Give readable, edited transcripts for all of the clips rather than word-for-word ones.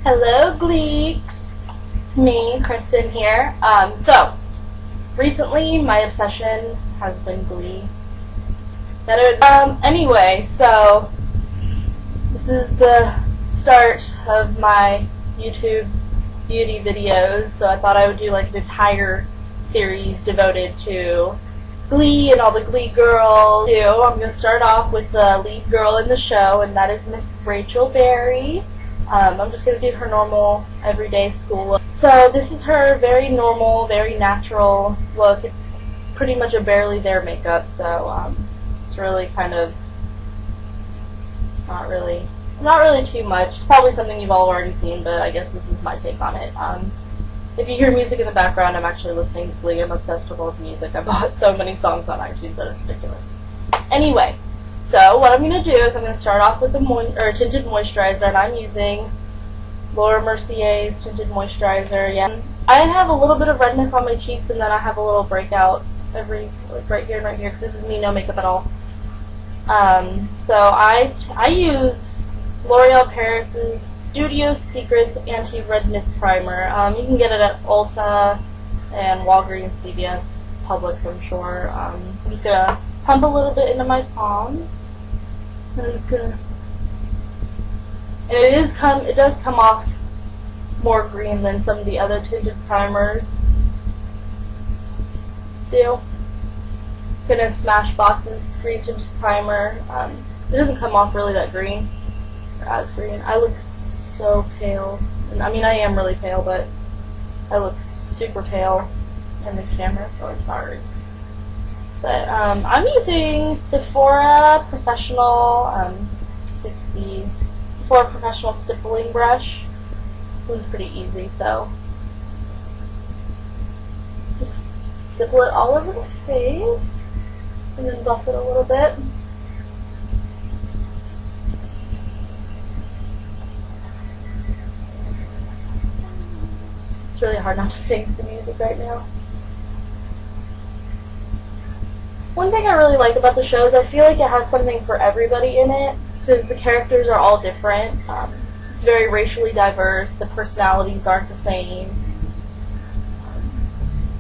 Hello, Gleeks. It's me, Kristen here. So recently my obsession has been Glee. Anyway, so this is the start of my YouTube beauty videos. So I thought I would do like an entire series devoted to Glee and all the Glee girls. I'm going to start off with the lead girl in the show, and that is Miss Rachel Berry. I'm just going to do her normal, everyday school look. So this is her very normal, very natural look. It's pretty much a barely there makeup, so it's really kind of not really too much. It's probably something you've all already seen, but I guess this is my take on it. If you hear music in the background, I'm actually listening to Glee. I'm obsessed with all the music. I bought so many songs on iTunes that it's ridiculous. Anyway. So what I'm going to do is I'm going to start off with the tinted moisturizer, and I'm using Laura Mercier's tinted moisturizer. Yeah, I have a little bit of redness on my cheeks, and then I have a little breakout right here and right here, because this is me no makeup at all. So I use L'Oreal Paris's Studio Secrets Anti-Redness Primer. You can get it at Ulta and Walgreens, CVS, Publix, I'm sure. I'm just going to pump a little bit into my palms, and I'm just gonna, and it does come off more green than some of the other tinted primers do. Gonna Smashbox's green tinted primer. It doesn't come off really that green, or as green. I look so pale, and I mean I am really pale, but I look super pale in the camera, so I'm sorry. But I'm using Sephora Professional. It's the Sephora Professional stippling brush. This one's pretty easy, so just stipple it all over the face and then buff it a little bit. It's really hard not to sing to the music right now. One thing I really like about the show is I feel like it has something for everybody in it, because the characters are all different. It's very racially diverse. The personalities aren't the same.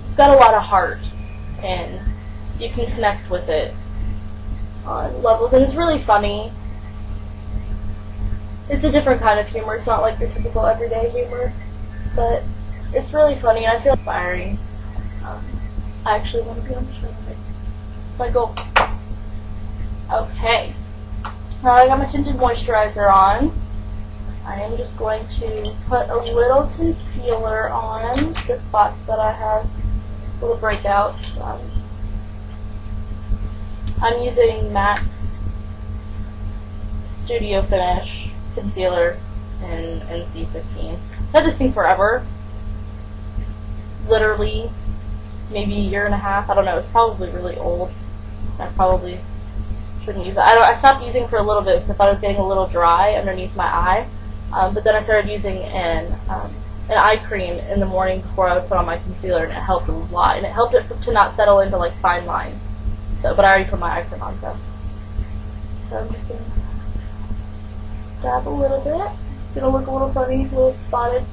It's got a lot of heart, and you can connect with it on levels, and it's really funny. It's a different kind of humor. It's not like your typical everyday humor, but it's really funny, and I feel inspiring. I actually want to be on the show. My goal. Okay. Now I got my tinted moisturizer on. I am just going to put a little concealer on the spots that I have little breakouts. I'm using MAC's Studio Finish concealer in NC15. I've had this thing forever. Literally, maybe a year and a half. I don't know. It's probably really old. I probably shouldn't use it. I stopped using it for a little bit because I thought it was getting a little dry underneath my eye. But then I started using an eye cream in the morning before I would put on my concealer, and it helped a lot. And it helped it to not settle into like fine lines. So, but I already put my eye cream on, so I'm just gonna dab a little bit. It's gonna look a little funny, a little spotted.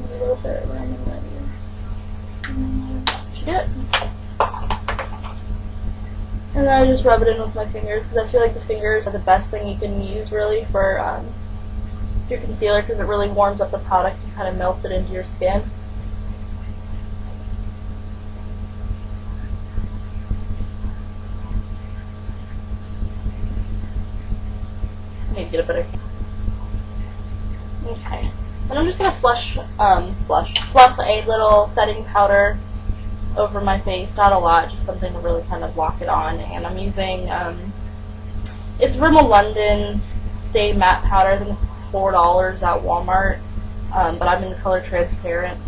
A little bit around the edges. That's it. And then I just rub it in with my fingers, because I feel like the fingers are the best thing you can use really for your concealer, because it really warms up the product and kind of melts it into your skin. I need to get a better. Okay. And I'm just going to fluff a little setting powder over my face. Not a lot, just something to really kind of lock it on. And I'm using, it's Rimmel London's Stay Matte Powder. I think it's $4 at Walmart. But I'm in the color transparent.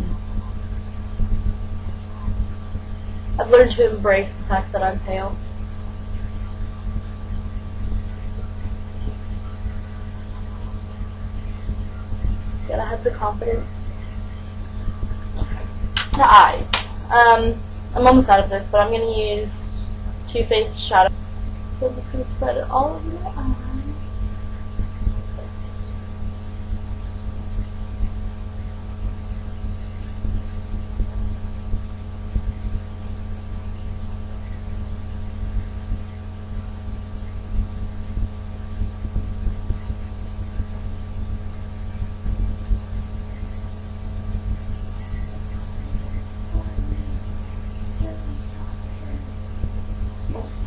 I've learned to embrace the fact that I'm pale. Gotta have the confidence. Okay. To eyes. I'm almost out of this, but I'm gonna use Too Faced Shadow. So I'm just going to spread it all over my eye.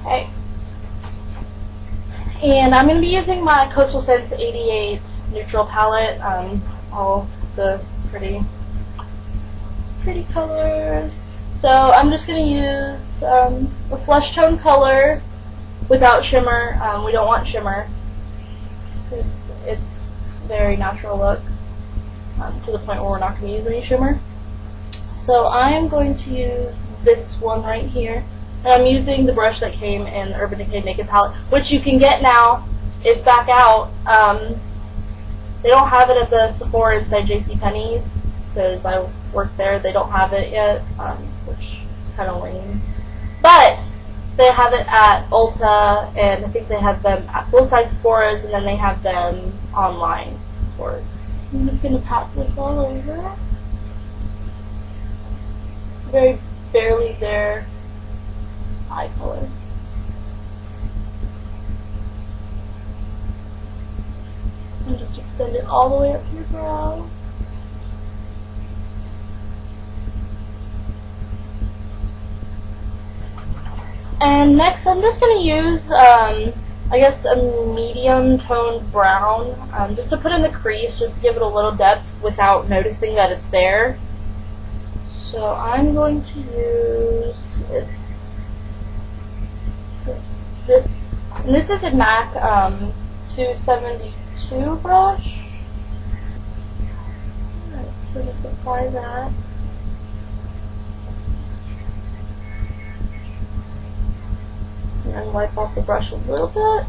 Okay. And I'm going to be using my Coastal Scents 88 neutral palette. All the pretty colors. So I'm just going to use the flesh tone color without shimmer. We don't want shimmer. It's very natural look to the point where we're not going to use any shimmer. So I'm going to use this one right here. And I'm using the brush that came in the Urban Decay Naked palette, which you can get now. It's back out. They don't have it at the Sephora inside JCPenney's because I work there. They don't have it yet, which is kind of lame. But they have it at Ulta, and I think they have them at full-size Sephora's, and then they have them online Sephora's. I'm just going to pat this all over. It's very barely there. Eye color. And just extend it all the way up to your brow. And next I'm just going to use, I guess, a medium toned brown, just to put in the crease, just to give it a little depth without noticing that it's there. So I'm going to use, this, and this is a MAC 272 brush. Alright, so just apply that. And then wipe off the brush a little bit.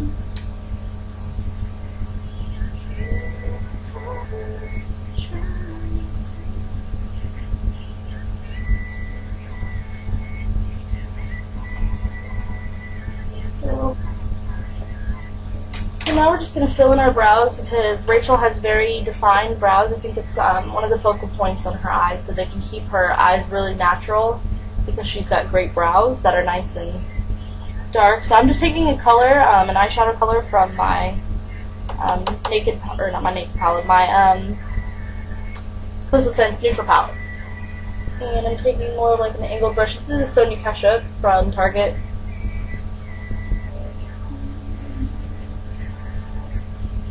And now we're just going to fill in our brows because Rachel has very defined brows. I think it's one of the focal points on her eyes, so they can keep her eyes really natural because she's got great brows that are nice and dark. So I'm just taking a color, an eyeshadow color from my naked, or not my naked palette, my Coastal Scents neutral palette. And I'm taking more like an angled brush. This is a Sonia Kashuk from Target.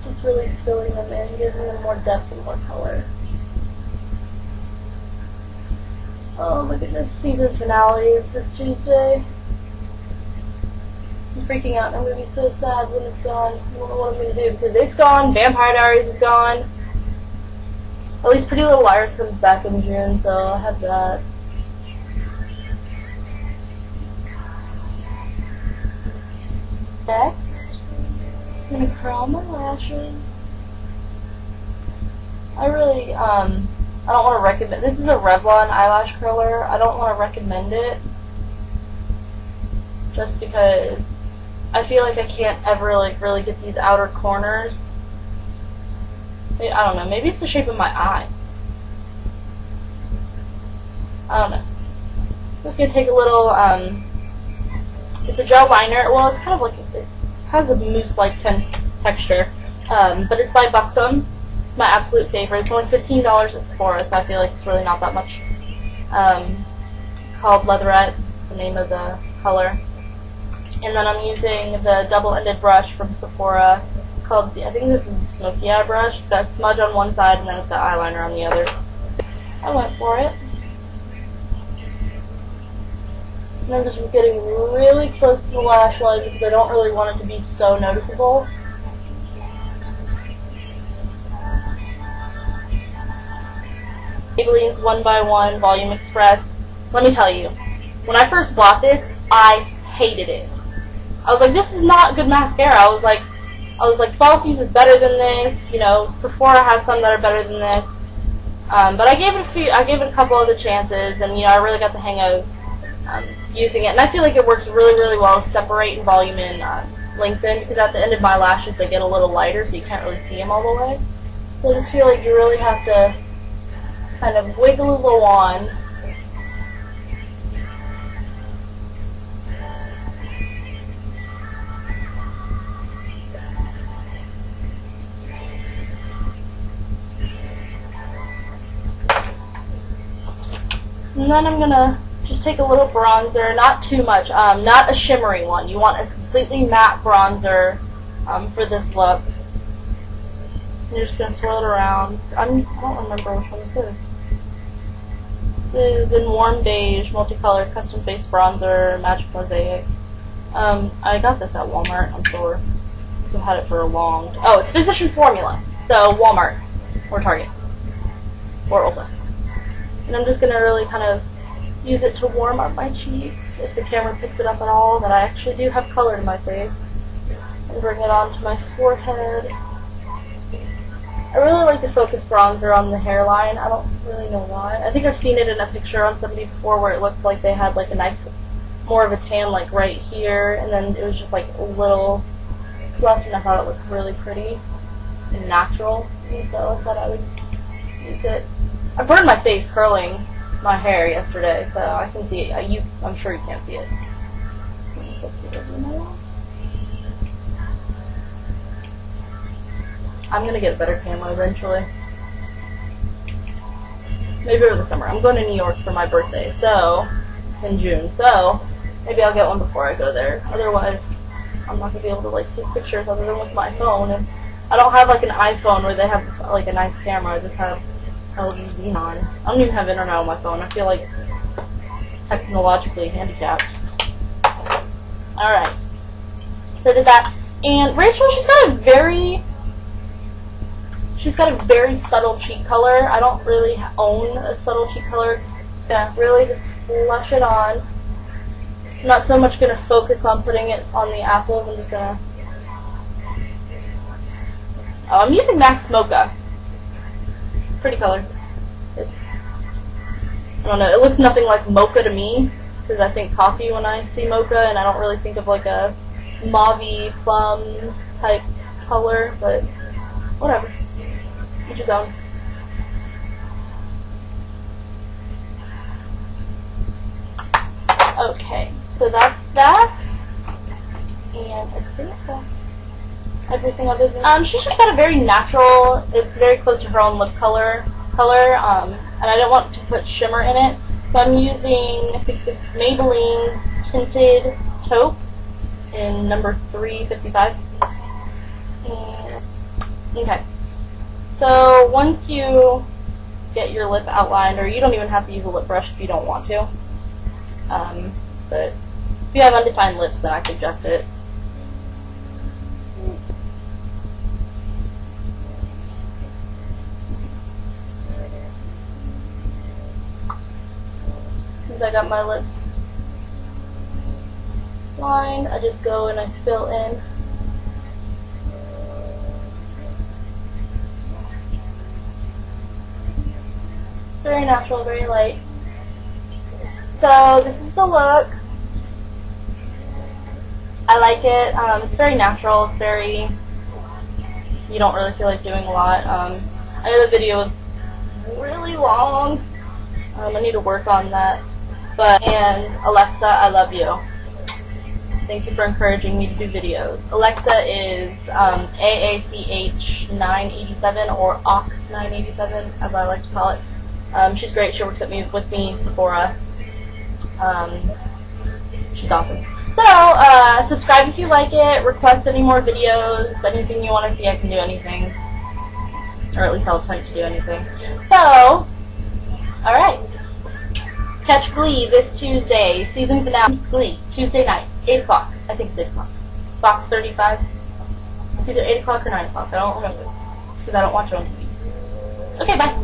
Just really filling them in, giving them more depth and more color. Oh my goodness, season finale is this Tuesday. I'm freaking out and I'm going to be so sad when it's gone. I don't know what I'm going to do because it's gone, Vampire Diaries is gone. At least Pretty Little Liars comes back in June, so I have that. Next, I'm going to curl my lashes. I really, I don't want to recommend, this is a Revlon eyelash curler. I don't want to recommend it just because I feel like I can't ever like really get these outer corners. I don't know, maybe it's the shape of my eye. I don't know. I'm just going to take a little, it's a gel liner. Well, it's kind of like, it has a mousse-like texture, but it's by Buxom. It's my absolute favorite. It's only $15 at Sephora, so I feel like it's really not that much. It's called Leatherette. It's the name of the color. And then I'm using the double-ended brush from Sephora. It's called, I think this is the Smoky Eye brush. It's got a smudge on one side and then it's got eyeliner on the other. I went for it. And I'm just getting really close to the lash line because I don't really want it to be so noticeable. Maybelline's 1x1 Volume Express. Let me tell you, when I first bought this, I hated it. I was like, this is not good mascara. I was like, Falsies is better than this. You know, Sephora has some that are better than this. But I gave it a couple other chances, and you know, I really got the hang of using it. And I feel like it works really, really well to separate and volume in lengthen, because at the end of my lashes they get a little lighter, so you can't really see them all the way. So I just feel like you really have to kind of wiggle them on. And then I'm gonna just take a little bronzer, not too much, not a shimmery one. You want a completely matte bronzer for this look. And you're just gonna swirl it around. I don't remember which one this is. This is in Warm Beige, Multicolored Custom Face Bronzer, Magic Mosaic. I got this at Walmart, I'm sure. I've had it for a long time. Oh, it's Physicians Formula. So Walmart, or Target, or Ulta. And I'm just going to really kind of use it to warm up my cheeks, if the camera picks it up at all, that I actually do have color in my face. And bring it onto my forehead. I really like the focus bronzer on the hairline. I don't really know why. I think I've seen it in a picture on somebody before where it looked like they had like a nice, more of a tan like right here, and then it was just like a little fluff, and I thought it looked really pretty and natural, and so I thought I would use it. I burned my face curling my hair yesterday, so I can see it. I'm sure you can't see it. I'm going to get a better camera eventually. Maybe over the summer. I'm going to New York for my birthday, so in June, so maybe I'll get one before I go there. Otherwise, I'm not going to be able to like take pictures other than with my phone. And I don't have like an iPhone where they have like a nice camera. I just have LG Xenon. I don't even have internet on my phone. I feel like technologically handicapped. Alright. So I did that. And Rachel, she's got a very subtle cheek color. I don't really own a subtle cheek color. Yeah, really just flush it on. I'm not so much going to focus on putting it on the apples. I'm just going to... Oh, I'm using Max Mocha. Pretty color. I don't know, it looks nothing like mocha to me, because I think coffee when I see mocha, and I don't really think of like a mauve plum type color, but whatever. Each his own. Okay, so that's that, and I think that's everything other than... she's just got a very natural, it's very close to her own lip color, and I don't want to put shimmer in it, so I'm using, I think this Maybelline's Tinted Taupe in number 355. And, okay, so once you get your lip outlined, or you don't even have to use a lip brush if you don't want to, but if you have undefined lips, then I suggest it. Since I got my lips lined, I just go and I fill in. Very natural, very light. So this is the look. I like it. It's very natural. It's very, you don't really feel like doing a lot. I know the video was really long. I need to work on that. And Alexa, I love you. Thank you for encouraging me to do videos. Alexa is AACH987 or AUK987, as I like to call it. She's great. She works with me, Sephora. She's awesome. So, subscribe if you like it. Request any more videos. Anything you want to see, I can do anything. Or at least I'll attempt to do anything. So, alright. Catch Glee this Tuesday. Season finale. Glee. Tuesday night. 8 o'clock. I think it's 8 o'clock. Fox 35. It's either 8 o'clock or 9 o'clock. I don't remember. Because I don't watch it on TV. Okay, bye.